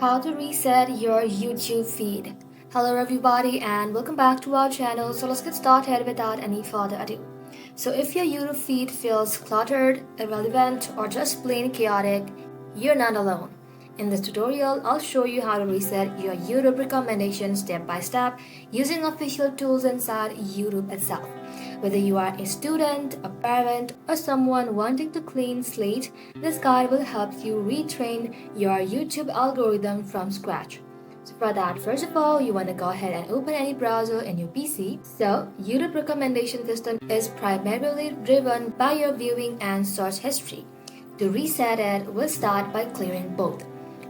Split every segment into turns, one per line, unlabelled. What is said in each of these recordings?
How to reset your YouTube feed. Hello everybody and welcome back to our channel. So let's get started without any further ado. So if your YouTube feed feels cluttered, irrelevant, or just plain chaotic, you're not alone. In this tutorial, I'll show you how to reset your YouTube recommendations step by step using official tools inside YouTube itself. Whether you are a student, a parent, or someone wanting to clean slate, this guide will help you retrain your YouTube algorithm from scratch. So for that, first of all, you want to go ahead and open any browser in your PC. So YouTube recommendation system is primarily driven by your viewing and search history. To reset it, we'll start by clearing both.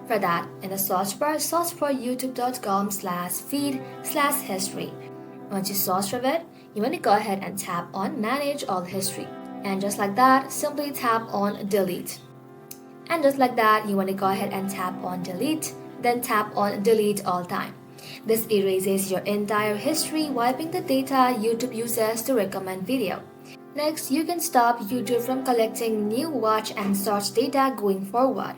For that, in the search bar, search for youtube.com/feed/history. Once you search for it, you want to go ahead and tap on Manage All History. And just like that, simply tap on Delete. And just like that, you want to go ahead and tap on Delete, then tap on Delete All Time. This erases your entire history, wiping the data YouTube uses to recommend video. Next, you can stop YouTube from collecting new watch and search data going forward.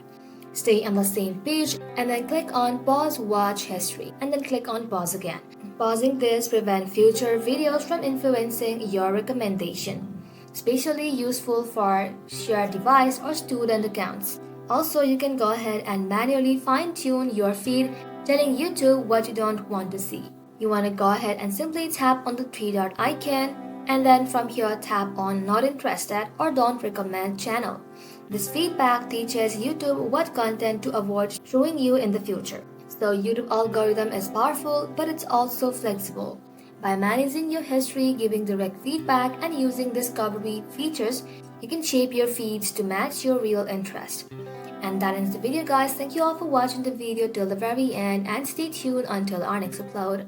Stay on the same page and then click on Pause Watch History and then click on Pause again. Pausing this prevents future videos from influencing your recommendation, especially useful for shared device or student accounts. Also, you can go ahead and manually fine-tune your feed, telling YouTube what you don't want to see. You want to go ahead and simply tap on the three-dot icon and then from here tap on Not Interested or Don't Recommend channel. This feedback teaches YouTube what content to avoid showing you in the future. So YouTube algorithm is powerful, but it's also flexible. By managing your history, giving direct feedback, and using discovery features, you can shape your feeds to match your real interest. And that ends the video, guys. Thank you all for watching the video till the very end and stay tuned until our next upload.